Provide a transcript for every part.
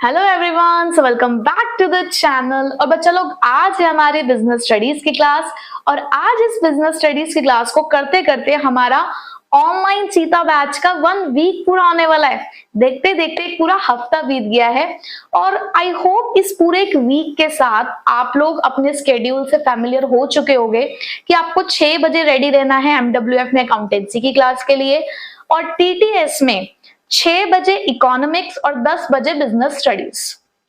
Hello everyone, so welcome back to the channel. और बच्चा लोग, आज है हमारी बिजनेस स्टडीज की क्लास और आज इस बिजनेस स्टडीज की क्लास को करते करते हमारा ऑनलाइन चीता बैच का 1 वीक पूरा होने वाला है। देखते देखते पूरा हफ्ता बीत गया है और आई होप इस पूरे एक वीक के साथ आप लोग अपने स्केड्यूल से फैमिलियर हो चुके होंगे कि आपको 6 बजे रेडी रहना है एमडब्ल्यूएफ में अकाउंटेंसी की क्लास के लिए और टीटीएस में 6 बजे इकोनॉमिक्स और 10 बजे बिजनेस स्टडीज।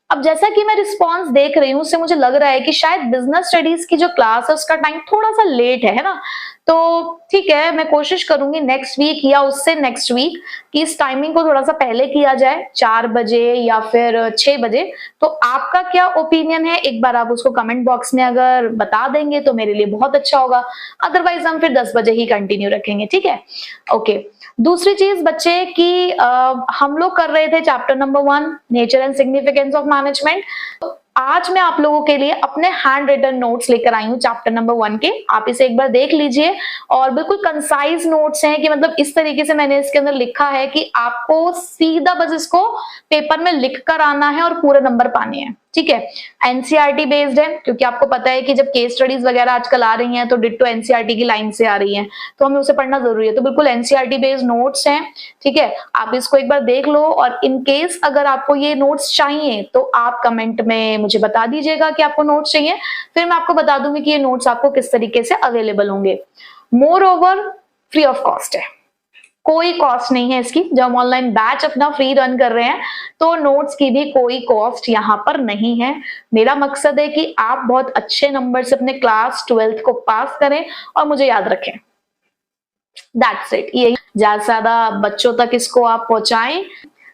अब जैसा कि मैं रिस्पांस देख रही हूँ उससे मुझे लग रहा है कि शायद बिजनेस स्टडीज की जो क्लास है उसका टाइम थोड़ा सा लेट है ना। तो ठीक है, मैं कोशिश करूंगी नेक्स्ट वीक या उससे नेक्स्ट वीक कि इस टाइमिंग को थोड़ा सा पहले किया जाए, 4 बजे या फिर 6 बजे। तो आपका क्या ओपिनियन है, एक बार आप उसको कमेंट बॉक्स में अगर बता देंगे तो मेरे लिए बहुत अच्छा होगा। अदरवाइज हम फिर 10 बजे ही कंटिन्यू रखेंगे, ठीक है। ओके, दूसरी चीज बच्चे कि हम लोग कर रहे थे chapter number 1 nature and significance of management. आज मैं आप लोगों के लिए अपने हैंड रिटन नोट्स लेकर आई हूँ चैप्टर नंबर 1 के। आप इसे एक बार देख लीजिए और बिल्कुल कंसाइज नोट्स हैं कि मतलब इस तरीके से मैंने इसके अंदर लिखा है कि आपको सीधा बस इसको पेपर में लिख कर आना है और पूरे नंबर पाने हैं, ठीक है। एनसीईआरटी बेस्ड है क्योंकि आपको पता है कि जब केस स्टडीज वगैरह आजकल आ रही हैं तो डिट्टो एनसीईआरटी की लाइन से आ रही हैं, तो हमें उसे पढ़ना जरूरी है। तो बिल्कुल एनसीईआरटी बेस्ड नोट्स हैं, ठीक है। आप इसको एक बार देख लो और इन केस अगर आपको ये नोट्स चाहिए तो आप कमेंट में मुझे बता दीजिएगा कि आपको नोट्स चाहिए, फिर मैं आपको बता दूंगी कि ये नोट्स आपको किस तरीके से अवेलेबल होंगे। More over free of cost है, कोई कॉस्ट नहीं है इसकी। जब हम ऑनलाइन बैच अपना फ्री रन कर रहे हैं तो नोट्स की भी कोई कॉस्ट यहाँ पर नहीं है। मेरा मकसद है कि आप बहुत अच्छे नंबर से अपने क्लास 12th को पास करें और मुझे याद रखें। That's it. ये ज्यादा से ज्यादा बच्चों तक इसको आप पहुंचाएं,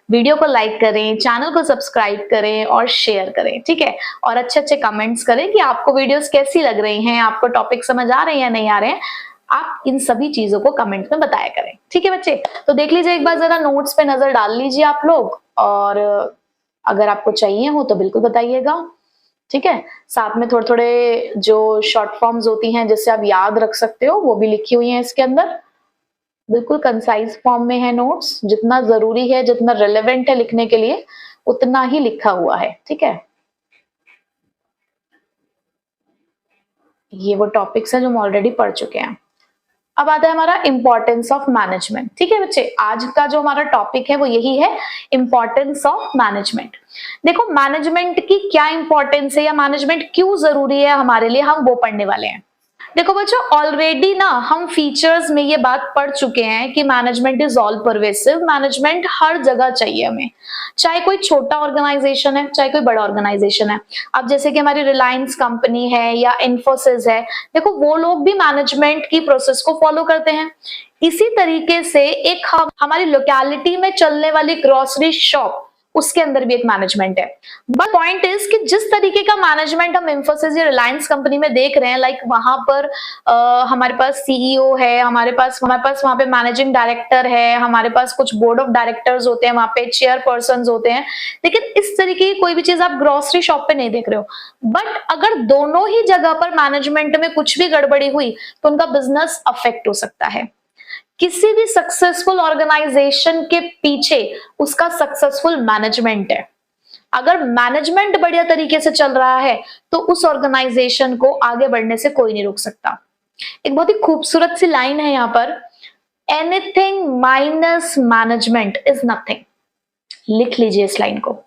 वीडियो को लाइक करें, चैनल को सब्सक्राइब करें और शेयर करें, ठीक है। और अच्छे अच्छे कमेंट्स करें कि आपको वीडियोस कैसी लग रही हैं, आपको टॉपिक समझ आ रहे हैं या नहीं आ रहे हैं। आप इन सभी चीजों को कमेंट में बताया करें, ठीक है बच्चे। तो देख लीजिए एक बार जरा नोट्स पे नजर डाल लीजिए आप लोग और अगर आपको चाहिए हो तो बिल्कुल बताइएगा, ठीक है। साथ में थोड़े थोड़े जो शॉर्ट फॉर्म्स होती हैं जिससे आप याद रख सकते हो वो भी लिखी हुई हैं इसके अंदर। बिल्कुल कंसाइज फॉर्म में है नोट्स, जितना जरूरी है जितना रेलेवेंट है लिखने के लिए उतना ही लिखा हुआ है, ठीक है। ये वो टॉपिक्स हैं जो हम ऑलरेडी पढ़ चुके हैं। अब आता है हमारा इंपॉर्टेंस ऑफ मैनेजमेंट, ठीक है बच्चे। आज का जो हमारा टॉपिक है वो यही है, इंपॉर्टेंस ऑफ मैनेजमेंट। देखो मैनेजमेंट की क्या इंपॉर्टेंस है या मैनेजमेंट क्यों जरूरी है हमारे लिए, हम वो पढ़ने वाले हैं। देखो बच्चों, ऑलरेडी ना हम फीचर्स में ये बात पढ़ चुके हैं कि management is all pervasive. Management हर जगह चाहिए हमें, चाहे कोई छोटा ऑर्गेनाइजेशन है चाहे कोई बड़ा ऑर्गेनाइजेशन है। अब जैसे कि हमारी रिलायंस कंपनी है या इन्फोसिस है, देखो वो लोग भी मैनेजमेंट की प्रोसेस को फॉलो करते हैं। इसी तरीके से एक हमारी लोकेलिटी में चलने वाली ग्रोसरी शॉप, उसके अंदर भी एक मैनेजमेंट है। बट पॉइंट इज कि जिस तरीके का मैनेजमेंट हम इंफोसिस या रिलायंस कंपनी में देख रहे हैं, लाइक वहां पर हमारे पास सीईओ है, हमारे पास वहां पे मैनेजिंग डायरेक्टर है, हमारे पास कुछ बोर्ड ऑफ डायरेक्टर्स होते हैं, वहां पे चेयरपर्सन होते हैं। लेकिन इस तरीके की कोई भी चीज आप ग्रोसरी शॉप पे नहीं देख रहे हो। बट अगर दोनों ही जगह पर मैनेजमेंट में कुछ भी गड़बड़ी हुई तो उनका बिजनेस अफेक्ट हो सकता है। किसी भी सक्सेसफुल ऑर्गेनाइजेशन के पीछे उसका सक्सेसफुल मैनेजमेंट है। अगर मैनेजमेंट बढ़िया तरीके से चल रहा है तो उस ऑर्गेनाइजेशन को आगे बढ़ने से कोई नहीं रोक सकता। एक बहुत ही खूबसूरत सी लाइन है यहाँ पर, anything minus management is nothing. लिख लीजिए इस लाइन को,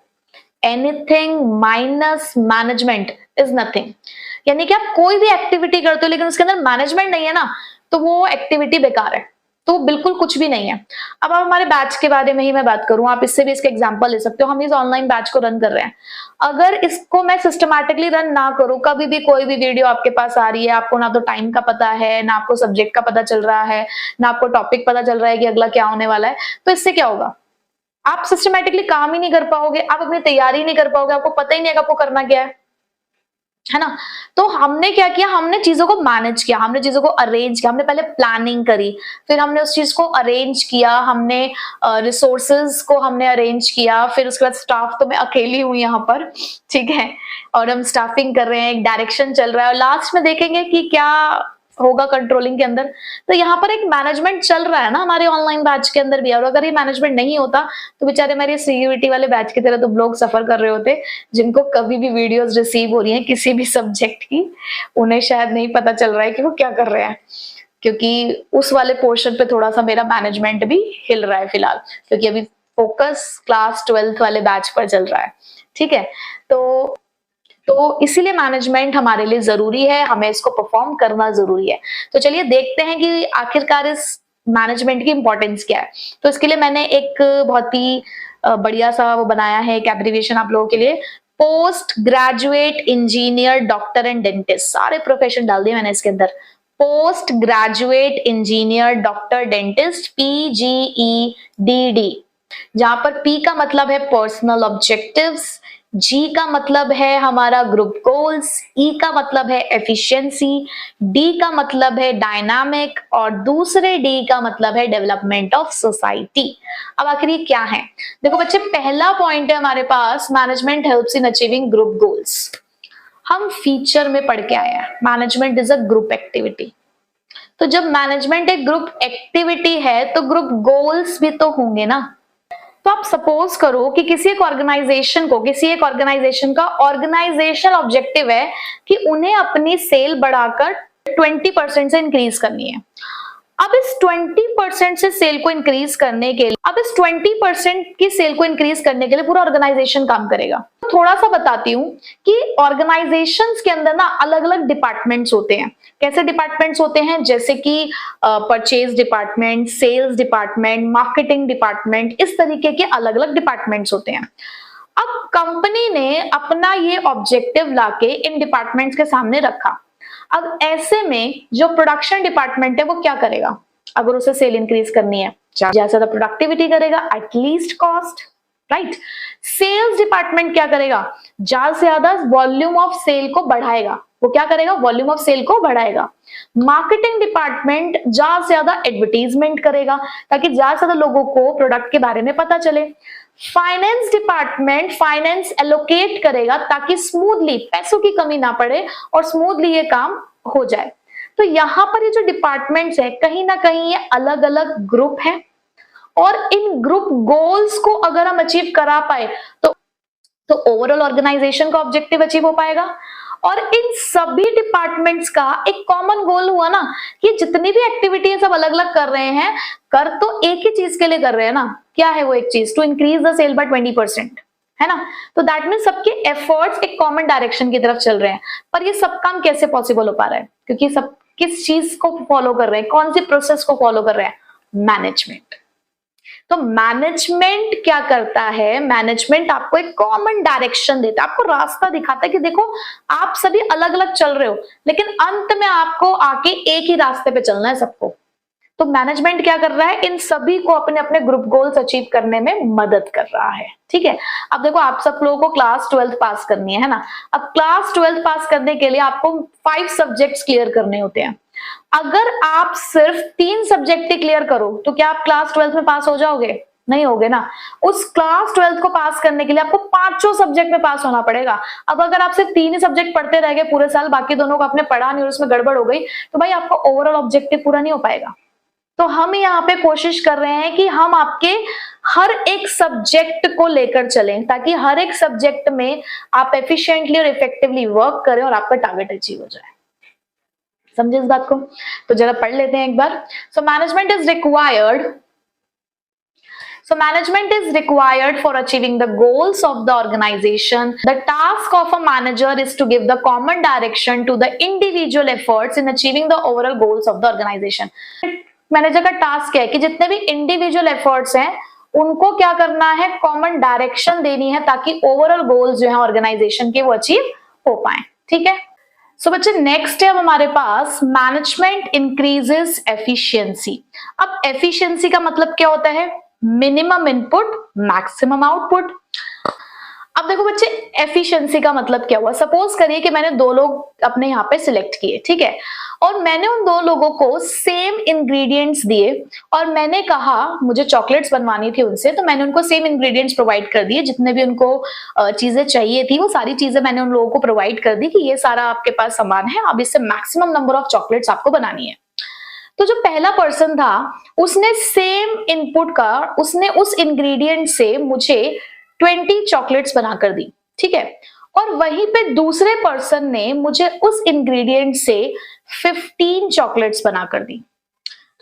anything minus management is nothing. यानी कि आप कोई भी एक्टिविटी करते हो लेकिन उसके अंदर मैनेजमेंट नहीं है ना, तो वो एक्टिविटी बेकार है, तो बिल्कुल कुछ भी नहीं है। अब आप हमारे बैच के बारे में ही मैं बात करूं, आप इससे भी इसके एग्जांपल ले सकते हो। हम इस ऑनलाइन बैच को रन कर रहे हैं, अगर इसको मैं सिस्टमैटिकली रन ना करूं, कभी भी कोई भी वीडियो आपके पास आ रही है, आपको ना तो टाइम का पता है, ना आपको सब्जेक्ट का पता चल रहा है, ना आपको टॉपिक पता चल रहा है कि अगला क्या होने वाला है, तो इससे क्या होगा, आप सिस्टमैटिकली काम ही नहीं कर पाओगे, आप अपनी तैयारी नहीं कर पाओगे, आपको पता ही नहीं है आपको करना क्या है ना। तो हमने क्या किया, हमने चीजों को मैनेज किया, हमने चीजों को अरेंज किया, हमने पहले प्लानिंग करी, फिर हमने उस चीज को अरेंज किया, हमने रिसोर्सेज को हमने अरेंज किया, फिर उसके बाद स्टाफ, तो मैं अकेली हूं यहाँ पर, ठीक है, और हम स्टाफिंग कर रहे हैं, एक डायरेक्शन चल रहा है और लास्ट में देखेंगे कि क्या होगा कंट्रोलिंग के अंदर। तो यहाँ पर एक मैनेजमेंट चल रहा है ना हमारे ऑनलाइन बैच के अंदर भी, और अगर ये मैनेजमेंट नहीं होता तो बेचारे हमारे सीयूईटी वाले बैच की तरह तो लोग सफर कर रहे होते, जिनको कभी भी वीडियोस रिसीव हो रही हैं किसी भी सब्जेक्ट की, उन्हें शायद नहीं पता चल रहा है कि वो क्या कर रहे हैं, क्योंकि उस वाले पोर्शन पे थोड़ा सा मेरा मैनेजमेंट भी हिल रहा है फिलहाल, क्योंकि अभी फोकस क्लास 12th वाले बैच पर चल रहा है। ठीक है, तो इसीलिए मैनेजमेंट हमारे लिए जरूरी है, हमें इसको परफॉर्म करना जरूरी है। तो चलिए देखते हैं कि आखिरकार इस मैनेजमेंट की इंपॉर्टेंस क्या है। तो इसके लिए मैंने एक बहुत ही बढ़िया सा वो बनाया है एक एब्रिविएशन आप लोगों के लिए, post graduate engineer doctor and dentist, सारे प्रोफेशन डाल दिए मैंने इसके अंदर। Post graduate engineer doctor dentist, PGEDD, जहां पर P का मतलब है पर्सनल ऑब्जेक्टिव्स, G का मतलब है हमारा ग्रुप गोल्स, E का मतलब है एफिशिएंसी, D का मतलब है डायनामिक, और दूसरे D का मतलब है डेवलपमेंट ऑफ सोसाइटी। अब आखिर ये क्या है? देखो बच्चे, पहला पॉइंट है हमारे पास, management helps in achieving group goals. हम फीचर में पढ़ के आए हैं management is a group activity. तो जब मैनेजमेंट एक ग्रुप एक्टिविटी है तो ग्रुप गोल्स भी तो होंगे ना। तो आप सपोज करो कि किसी एक ऑर्गेनाइजेशन का ऑर्गेनाइजेशनल ऑब्जेक्टिव है कि उन्हें अपनी सेल बढ़ाकर 20% से इंक्रीज करनी है। अब इस 20% से सेल को इंक्रीज करने के लिए पूरा ऑर्गेनाइजेशन काम करेगा। थोड़ा सा बताती हूँ कि ऑर्गेनाइजेशंस के अंदर ना अलग अलग डिपार्टमेंट्स होते हैं। कैसे डिपार्टमेंट्स होते हैं? जैसे कि purchase department, sales department, marketing department, इस तरीके के अलग अलग डिपार्टमेंट्स होते हैं। अब कंपनी ने अपना ये ऑब्जेक्टिव लाके इन डिपार्टमेंट्स के सामने रखा। अब ऐसे में जो प्रोडक्शन डिपार्टमेंट है वो क्या करेगा? अगर उसे सेल इंक्रीज करनी है, ज्यादा प्रोडक्टिविटी करेगा, at least cost, right. Sales department क्या करेगा? ज्यादा से ज्यादा वॉल्यूम ऑफ सेल को बढ़ाएगा। वो क्या करेगा? वॉल्यूम ऑफ सेल को बढ़ाएगा। मार्केटिंग डिपार्टमेंट ज्यादा से ज्यादा एडवर्टीजमेंट करेगा ताकि ज्यादा से ज्यादा लोगों को प्रोडक्ट के बारे में पता चले। फाइनेंस डिपार्टमेंट फाइनेंस एलोकेट करेगा ताकि स्मूथली पैसों की कमी ना पड़े और स्मूथली ये काम हो जाए। तो यहाँ पर ये जो डिपार्टमेंट्स है कहीं ना कहीं ये अलग अलग ग्रुप हैं, और इन ग्रुप गोल्स को अगर हम अचीव करा पाए तो ओवरऑल ऑर्गेनाइजेशन का ऑब्जेक्टिव अचीव हो पाएगा। और इन सभी डिपार्टमेंट्स का एक कॉमन गोल हुआ ना कि जितनी भी एक्टिविटी सब अलग अलग कर रहे हैं, कर तो एक ही चीज के लिए कर रहे हैं ना। क्या है वो एक चीज? To increase the sale by 20%, है ना। तो दैट मीन सबके एफर्ट्स एक कॉमन डायरेक्शन की तरफ चल रहे हैं। पर ये सब काम कैसे पॉसिबल हो पा रहा है? क्योंकि सब किस चीज को फॉलो कर रहे हैं, कौन सी प्रोसेस को फॉलो कर रहे हैं? मैनेजमेंट। तो मैनेजमेंट क्या करता है? मैनेजमेंट आपको एक कॉमन डायरेक्शन देता है, आपको रास्ता दिखाता है कि देखो आप सभी अलग अलग चल रहे हो, लेकिन अंत में आपको आके एक ही रास्ते पे चलना है सबको। तो मैनेजमेंट क्या कर रहा है? इन सभी को अपने अपने ग्रुप गोल्स अचीव करने में मदद कर रहा है। ठीक है, अब देखो आप सब लोगों को क्लास 12th पास करनी है ना। अब क्लास 12th पास करने के लिए आपको 5 सब्जेक्ट्स क्लियर करने होते हैं। अगर आप सिर्फ 3 सब्जेक्ट क्लियर करो तो क्या आप क्लास 12th में पास हो जाओगे? नहीं होगे ना। उस क्लास 12th को पास करने के लिए आपको 5 सब्जेक्ट में पास होना पड़ेगा। अब अगर आप सिर्फ 3 ही सब्जेक्ट पढ़ते रह गए पूरे साल, बाकी दोनों को आपने पढ़ा नहीं और उसमें गड़बड़ हो गई, तो भाई आपका ओवरऑल ऑब्जेक्टिव पूरा नहीं हो पाएगा। तो हम यहाँ पे कोशिश कर रहे हैं कि हम आपके हर एक सब्जेक्ट को लेकर चलें ताकि हर एक सब्जेक्ट में आप एफिशिएंटली और इफेक्टिवली वर्क करें और आपका टारगेट अचीव हो जाए। समझे इस बात को? तो जरा पढ़ लेते हैं एक बार। So management is required for achieving the goals of the organization. The task of a manager is to give the common direction to the individual efforts in achieving the overall goals of the organization. Manager का task है कि जितने भी individual efforts हैं उनको क्या करना है? कॉमन डायरेक्शन देनी है ताकि ओवरऑल गोल्स जो है ऑर्गेनाइजेशन के वो अचीव हो पाए। ठीक है, सो बच्चे नेक्स्ट है हमारे पास मैनेजमेंट इंक्रीजेस एफिशिएंसी। अब एफिशिएंसी का मतलब क्या होता है? Minimum input maximum output. अब देखो बच्चे, एफिशिएंसी का मतलब क्या हुआ? सपोज करिए कि मैंने 2 लोग अपने यहाँ पे सिलेक्ट किए, ठीक है, और मैंने उन दो लोगों को सेम इंग्रेडिएंट्स दिए और मैंने कहा मुझे चॉकलेट्स बनवानी थी उनसे, तो मैंने उनको सेम इंग्रेडिएंट्स प्रोवाइड कर दिए, जितने भी उनको चीजें चाहिए थी वो सारी चीजें मैंने उन लोगों को प्रोवाइड कर दी कि ये सारा आपके पास सामान है, अब इससे मैक्सिमम नंबर ऑफ चॉकलेट्स आपको बनानी है। तो जो पहला पर्सन था उसने सेम इनपुट का उसने उस इंग्रेडिएंट से मुझे 20 चॉकलेट्स बनाकर दी, ठीक है। और वहीं पे दूसरे पर्सन ने मुझे उस इंग्रेडिएंट से 15 चॉकलेट्स बनाकर दी।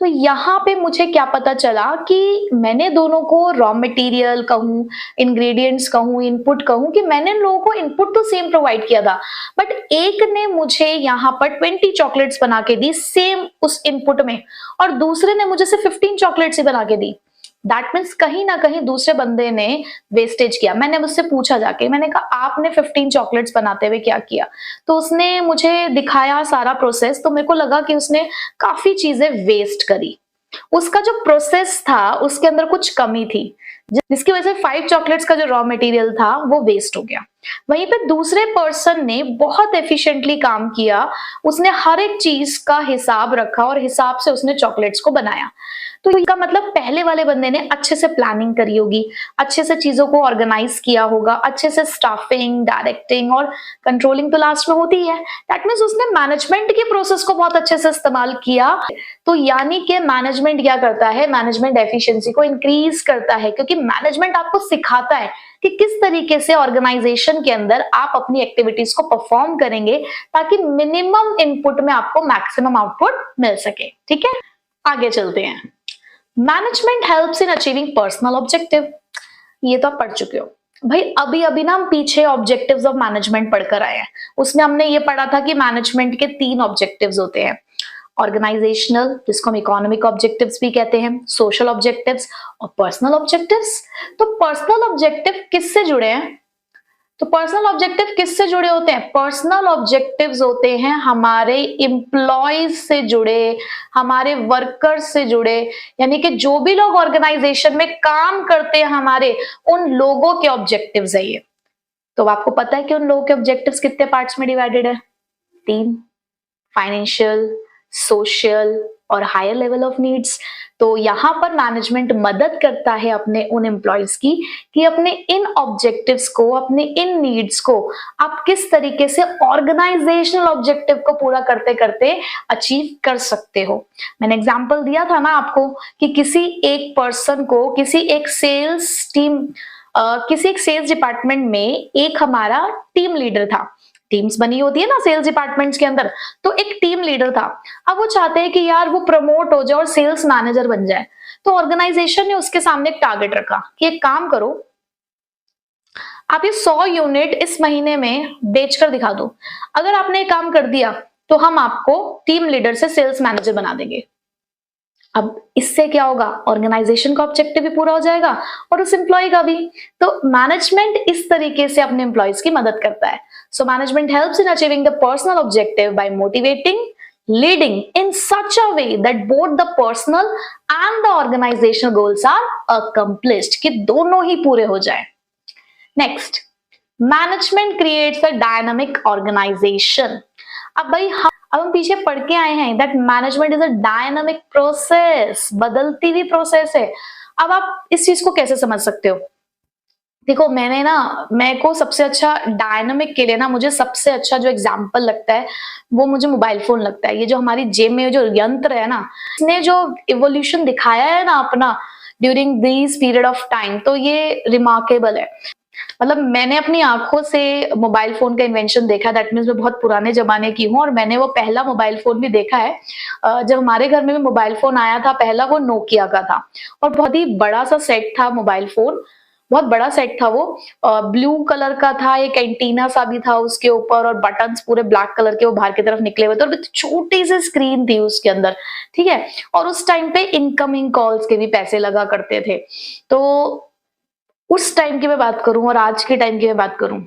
तो यहाँ पे मुझे क्या पता चला कि मैंने दोनों को रॉ मटेरियल कहूँ, इंग्रेडिएंट्स कहूँ, इनपुट कहूँ, कि मैंने इन लोगों को इनपुट तो सेम प्रोवाइड किया था, बट एक ने मुझे यहाँ पर 20 चॉकलेट्स बना के दी सेम उस इनपुट में और दूसरे ने मुझे सिर्फ 15 चॉकलेट्स ही बना के दी। दैट मीन्स कहीं ना कहीं दूसरे बंदे ने वेस्टेज किया। मैंने उससे पूछा जाके, मैंने कहा आपने 15 चॉकलेट्स बनाते हुए क्या किया, तो उसने मुझे दिखाया सारा प्रोसेस, तो मेरे को लगा कि उसने काफी चीजें वेस्ट करी। उसका जो प्रोसेस था उसके अंदर कुछ कमी थी, जिसकी वजह से 5 चॉकलेट्स का जो रॉ मटेरियल था वो वेस्ट हो गया। वहीं पे दूसरे पर्सन ने बहुत एफिशिएंटली काम किया, उसने हर एक चीज का हिसाब रखा और हिसाब से उसने चॉकलेट्स को बनाया। तो इसका मतलब पहले वाले बंदे ने अच्छे से प्लानिंग करी होगी, अच्छे से चीजों को ऑर्गेनाइज किया होगा, अच्छे से स्टाफिंग, डायरेक्टिंग और कंट्रोलिंग तो लास्ट में होती है। दैट मीन्स उसने मैनेजमेंट के प्रोसेस को बहुत अच्छे से इस्तेमाल किया। तो यानी कि मैनेजमेंट क्या करता है, मैनेजमेंट एफिशिएंसी को इंक्रीज करता है, क्योंकि मैनेजमेंट आपको सिखाता है कि किस तरीके से ऑर्गेनाइजेशन के अंदर आप अपनी एक्टिविटीज को परफॉर्म करेंगे ताकि मिनिमम इनपुट में आपको मैक्सिमम आउटपुट मिल सके। ठीक है, आगे चलते हैं। Management helps in achieving personal objective, ये तो आप पढ़ चुके हो भाई। अभी अभी ना हम पीछे ऑब्जेक्टिव्स ऑफ मैनेजमेंट पढ़कर आए हैं, उसमें हमने ये पढ़ा था कि मैनेजमेंट के 3 ऑब्जेक्टिव्स होते हैं, ऑर्गेनाइजेशनल, जिसको हम इकोनॉमिक ऑब्जेक्टिव्स भी कहते हैं, सोशल ऑब्जेक्टिव्स और पर्सनल ऑब्जेक्टिव्स। तो पर्सनल ऑब्जेक्टिव किससे जुड़े हैं, तो पर्सनल ऑब्जेक्टिव किससे जुड़े होते हैं, पर्सनल ऑब्जेक्टिव्स होते हैं हमारे एम्प्लॉयज से जुड़े, हमारे वर्कर्स से जुड़े, यानी कि जो भी लोग ऑर्गेनाइजेशन में काम करते हैं हमारे, उन लोगों के ऑब्जेक्टिव्स है ये। तो आपको पता है कि उन लोगों के ऑब्जेक्टिव्स कितने पार्ट्स में डिवाइडेड है, 3, फाइनेंशियल, सोशल और हायर लेवल ऑफ नीड्स। तो यहां पर मैनेजमेंट मदद करता है अपने उन एम्प्लॉयज की कि अपने इन ऑब्जेक्टिव्स को, अपने इन नीड्स को आप किस तरीके से ऑर्गेनाइजेशनल ऑब्जेक्टिव को पूरा करते करते अचीव कर सकते हो। मैंने एग्जांपल दिया था ना आपको कि किसी एक पर्सन को, किसी एक सेल्स टीम, किसी एक सेल्स डिपार्टमेंट में एक हमारा टीम लीडर था। टीम्स बनी होती है ना सेल्स डिपार्टमेंट्स के अंदर, तो एक टीम लीडर था। अब वो चाहते हैं कि यार वो प्रमोट हो जाए और सेल्स मैनेजर बन जाए। तो ऑर्गेनाइजेशन ने उसके सामने एक टारगेट रखा कि एक काम करो, आप ये 100 यूनिट इस महीने में बेचकर दिखा दो। अगर आपने एक काम कर दिया तो हम आपको टीम लीडर से सेल्स मैनेजर बना देंगे। अब इससे क्या होगा, ऑर्गेनाइजेशन का ऑब्जेक्टिव भी पूरा हो जाएगा और उस एम्प्लॉय का भी। तो मैनेजमेंट इस तरीके से अपने एम्प्लॉयज की मदद करता है। So management helps in achieving the personal objective by motivating, leading in such a way that both the personal and the organisational goals are accomplished, कि दोनों ही पूरे हो जाए। Next, management creates a dynamic organisation. अब भाई अब हम पीछे पढ़ के आए हैं that management is a dynamic process, बदलती हुई प्रोसेस है। अब आप इस चीज को कैसे समझ सकते हो, देखो मेरे को सबसे अच्छा डायनामिक के लिए ना, मुझे सबसे अच्छा जो एग्जांपल लगता है वो मुझे मोबाइल फोन लगता है। ये जो हमारी जेब में जो यंत्र है ना, इसने जो इवोल्यूशन दिखाया है ना अपना during this period of time, तो ये रिमार्केबल है। मतलब मैंने अपनी आंखों से मोबाइल फोन का इन्वेंशन देखा, दैट मीन्स मैं बहुत पुराने जमाने की हूँ और मैंने वो पहला मोबाइल फोन भी देखा है। जब हमारे घर में भी मोबाइल फोन आया था पहला, वो नोकिया का था और बहुत ही बड़ा सा सेट था मोबाइल फोन, बहुत बड़ा सेट था वो। ब्लू कलर का था, एक एंटीना सा भी था उसके ऊपर और बटन्स पूरे ब्लैक कलर के वो बाहर की तरफ निकले हुए थे और छोटी सी स्क्रीन थी उसके अंदर, ठीक है। और उस टाइम पे इनकमिंग कॉल्स के भी पैसे लगा करते थे। तो उस टाइम की मैं बात करूं और आज के टाइम की मैं बात करूं,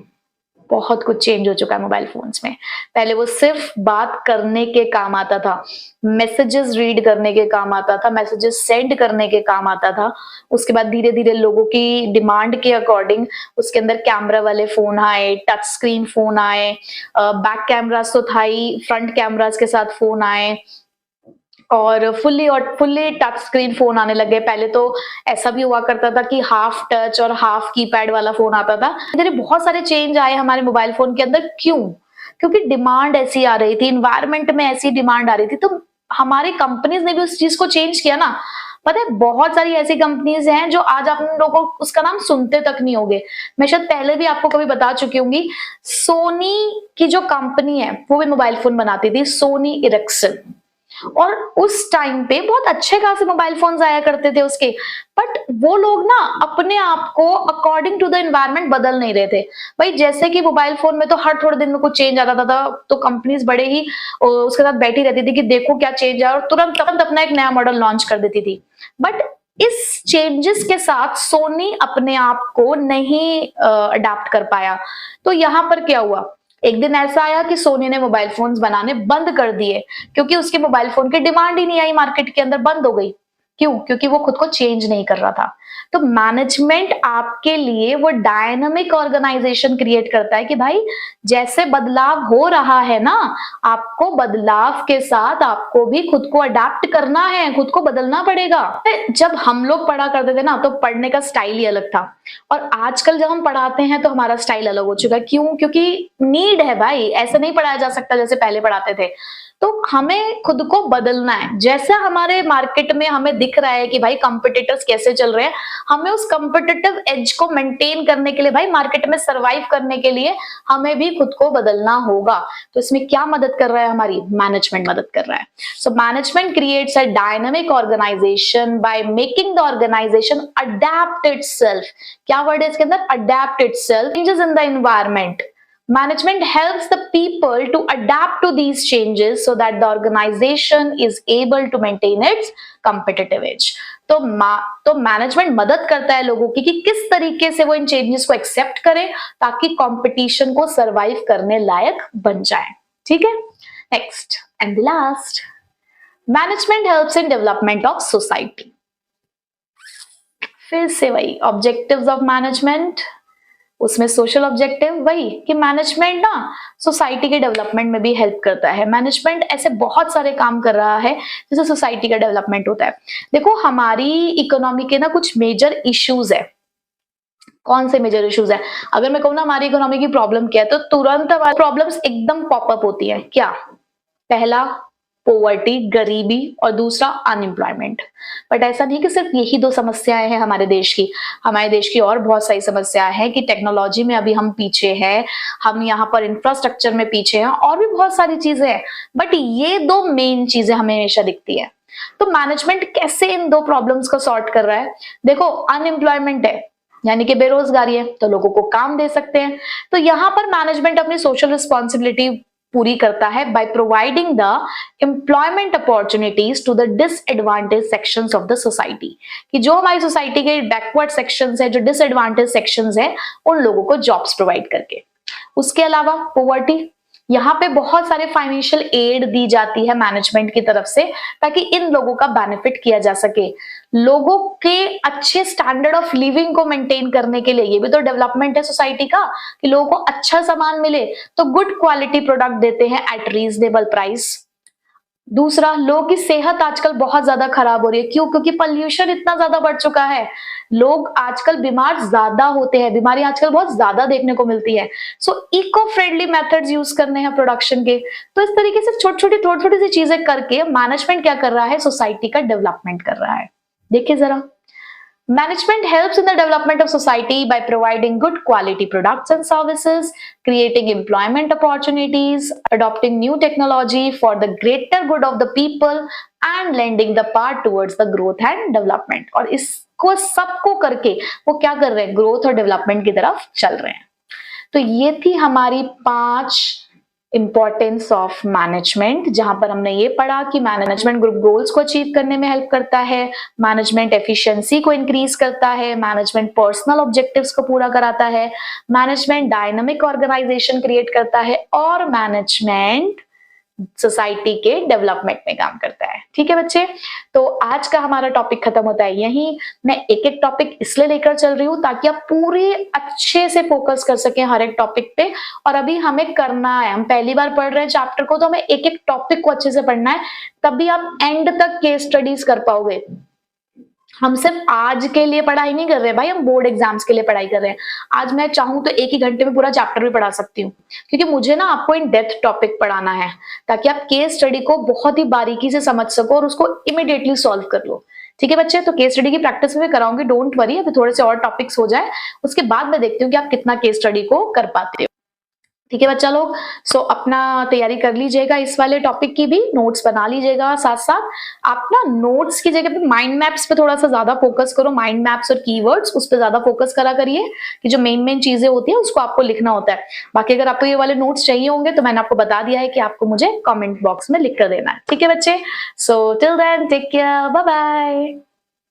बहुत कुछ चेंज हो चुका है मोबाइल फोन्स में। पहले वो सिर्फ बात करने के काम आता था, मैसेजेस रीड करने के काम आता था, मैसेजेस सेंड करने के काम आता था। उसके बाद धीरे-धीरे लोगों की डिमांड के अकॉर्डिंग उसके अंदर कैमरा वाले फ़ोन आए, टच स्क्रीन फ़ोन आए, बैक कैमरास तो था ही, फ्रंट कैमरास के साथ फ़ोन आए और फुल्ली टच स्क्रीन फ़ोन आने लगे। पहले तो ऐसा भी हुआ करता था कि हाफ टच और हाफ कीपैड वाला फ़ोन आता था। धीरे बहुत सारे चेंज आए हमारे मोबाइल फ़ोन के अंदर, क्यों? क्योंकि डिमांड ऐसी आ रही थी, एनवायरनमेंट में ऐसी डिमांड आ रही थी, तो हमारी कंपनीज़ ने भी उस चीज़ को चेंज किया ना। पता है बहुत सारी ऐसी कंपनीज़ हैं जो आज आप लोगों को उसका नाम सुनते तक नहीं होंगे। मैं शायद पहले भी आपको कभी बता चुकी होंगी, सोनी की जो कंपनी है वो भी मोबाइल फ़ोन बनाती थी, सोनी इरिक्सन। और उस टाइम पे बहुत अच्छे खासे मोबाइल फोन्स आया करते थे उसके, बट वो लोग ना अपने आप को अकॉर्डिंग टू द एनवायरनमेंट बदल नहीं रहे थे। भाई जैसे कि मोबाइल फोन में तो हर थोड़े दिन में कुछ चेंज आता था, तो कंपनीज बड़े ही उसके साथ बैठी रहती थी कि देखो क्या चेंज आया और तुरंत तुरंत अपना एक नया मॉडल लॉन्च कर देती थी। बट इस चेंजेस के साथ सोनी अपने आप को नहीं अडेप्ट कर पाया। तो यहाँ पर क्या हुआ, एक दिन ऐसा आया कि सोनी ने मोबाइल फोन्स बनाने बंद कर दिए, क्योंकि उसके मोबाइल फोन की डिमांड ही नहीं आई, मार्केट के अंदर बंद हो गई। क्यों? क्योंकि वो खुद को चेंज नहीं कर रहा था। तो मैनेजमेंट आपके लिए वो डायनामिक ऑर्गेनाइजेशन क्रिएट करता है कि भाई जैसे बदलाव हो रहा है ना, आपको बदलाव के साथ आपको भी खुद को अडेप्ट करना है, खुद को बदलना पड़ेगा। जब हम लोग पढ़ा करते थे ना, तो पढ़ने का स्टाइल ही अलग था, और आजकल जब हम पढ़ाते हैं तो हमारा स्टाइल अलग हो चुका है। क्यों? क्योंकि नीड है भाई, ऐसे नहीं पढ़ाया जा सकता जैसे पहले पढ़ाते थे। तो हमें खुद को बदलना है। जैसा हमारे मार्केट में हमें दिख रहा है कि भाई कंपटीटर्स कैसे चल रहे हैं, हमें उस कंपटीटिव एज को मेंटेन करने के लिए, भाई मार्केट में सरवाइव करने के लिए हमें भी खुद को बदलना होगा। तो इसमें क्या मदद कर रहा है हमारी? मैनेजमेंट मदद कर रहा है। So management creates a dynamic organisation by making the organisation adapt itself. क्या वर्ड है इसके अंदर? Adapt itself changes in the environment. Management helps the people to adapt to these changes so that the organization is able to maintain its competitive edge. तो management मदद करता है लोगों की कि किस तरीके से वो इन चेंजेस को एक्सेप्ट करें ताकि कंपटीशन को सरवाइव करने लायक बन जाए। ठीक है, next and the last, management helps in development of society. फिर से वही ऑब्जेक्टिव्स ऑफ मैनेजमेंट, उसमें सोशल ऑब्जेक्टिव वही कि मैनेजमेंट ना सोसाइटी के डेवलपमेंट में भी हेल्प करता है। मैनेजमेंट ऐसे बहुत सारे काम कर रहा है जिससे सोसाइटी का डेवलपमेंट होता है। देखो हमारी इकोनॉमी के ना कुछ मेजर इश्यूज है। कौन से मेजर इश्यूज है? अगर मैं कहूँ ना हमारी इकोनॉमी की प्रॉब्लम क्या है, तो तुरंत हमारी प्रॉब्लम्स एकदम पॉपअप होती है। क्या? पहला पोवर्टी, गरीबी, और दूसरा अनएम्प्लॉयमेंट। बट ऐसा नहीं कि सिर्फ यही दो समस्याएं हैं हमारे देश की। हमारे देश की और बहुत सारी समस्याएं हैं कि टेक्नोलॉजी में अभी हम पीछे हैं, हम यहाँ पर इंफ्रास्ट्रक्चर में पीछे हैं, और भी बहुत सारी चीजें हैं। बट ये दो मेन चीजें हमें हमेशा दिखती है। तो मैनेजमेंट कैसे इन दो प्रॉब्लम्स को सॉर्ट कर रहा है? देखो अनएम्प्लॉयमेंट है यानी कि बेरोजगारी है, तो लोगों को काम दे सकते हैं। तो यहाँ पर मैनेजमेंट अपनी सोशल रिस्पॉन्सिबिलिटी पूरी करता है by providing the employment opportunities to the disadvantage sections of the society, कि जो हमारी सोसाइटी के बैकवर्ड सेक्शंस है, जो डिसएडवांटेज सेक्शंस है, उन लोगों को जॉब्स प्रोवाइड करके। उसके अलावा पॉवर्टी, यहाँ पे बहुत सारे फाइनेंशियल एड दी जाती है मैनेजमेंट की तरफ से ताकि इन लोगों का बेनिफिट किया जा सके। लोगों के अच्छे स्टैंडर्ड ऑफ लिविंग को मेंटेन करने के लिए, ये भी तो डेवलपमेंट है सोसाइटी का, कि लोगों को अच्छा सामान मिले, तो गुड क्वालिटी प्रोडक्ट देते हैं एट रीजनेबल प्राइस। दूसरा, लोगों की सेहत आजकल बहुत ज्यादा खराब हो रही है। क्यों? क्योंकि पॉल्यूशन इतना ज्यादा बढ़ चुका है, लोग आजकल बीमार ज्यादा होते हैं, बीमारी आजकल बहुत ज्यादा देखने को मिलती है। सो इको फ्रेंडली मेथड्स यूज करने हैं प्रोडक्शन के। तो इस तरीके से छोटी छोटी सी चीजें करके मैनेजमेंट क्या कर रहा है? सोसाइटी का डेवलपमेंट कर रहा है। देखिए जरा, management helps in the development of society by providing good quality products and services, creating employment opportunities, adopting new technology for the greater good of the people, and lending the part towards the growth and development. और इसको सबको करके वो क्या कर रहे हैं? Growth और डेवलपमेंट की तरफ चल रहे हैं। तो ये थी हमारी 5 इंपॉर्टेंस ऑफ मैनेजमेंट, जहां पर हमने ये पढ़ा कि मैनेजमेंट ग्रुप गोल्स को अचीव करने में हेल्प करता है, मैनेजमेंट एफिशिएंसी को इंक्रीज करता है, मैनेजमेंट पर्सनल ऑब्जेक्टिव्स को पूरा कराता है, मैनेजमेंट डायनामिक ऑर्गेनाइजेशन क्रिएट करता है और मैनेजमेंट सोसाइटी के डेवलपमेंट में काम करता है। ठीक है बच्चे, तो आज का हमारा टॉपिक खत्म होता है यहीं। मैं एक एक टॉपिक इसलिए लेकर चल रही हूँ ताकि आप पूरे अच्छे से फोकस कर सकें हर एक टॉपिक पे। और अभी हमें करना है, हम पहली बार पढ़ रहे हैं चैप्टर को, तो हमें एक एक टॉपिक को अच्छे से पढ़ना है, तभी आप एंड तक केस स्टडीज कर पाओगे। हम सिर्फ आज के लिए पढ़ाई नहीं कर रहे भाई, हम बोर्ड एग्जाम्स के लिए पढ़ाई कर रहे हैं। आज मैं चाहूं तो एक ही घंटे में पूरा चैप्टर भी पढ़ा सकती हूँ, क्योंकि मुझे ना आपको इन डेप्थ टॉपिक पढ़ाना है ताकि आप केस स्टडी को बहुत ही बारीकी से समझ सको और उसको इमीडिएटली सॉल्व कर लो। ठीक है बच्चे, तो केस स्टडी की प्रैक्टिस भी कराऊंगी, डोंट वरी। अभी थोड़े से और टॉपिक्स हो जाए, उसके बाद मैं देखती हूँ कि आप कितना केस स्टडी को कर पाते हो। ठीक है बच्चा लोग, सो अपना तैयारी कर लीजिएगा, इस वाले टॉपिक की भी नोट्स बना लीजिएगा। साथ साथ आप ना नोट्स की जगह पे माइंड मैप्स पे थोड़ा सा ज्यादा फोकस करो, माइंड मैप्स और कीवर्ड्स उस पे ज्यादा फोकस करा करिए कि जो मेन चीजें होती है उसको आपको लिखना होता है। बाकी अगर आपको ये वाले नोट्स चाहिए होंगे तो मैंने आपको बता दिया है कि आपको मुझे कॉमेंट बॉक्स में लिख कर देना है। ठीक है बच्चे, so till then take care, bye bye.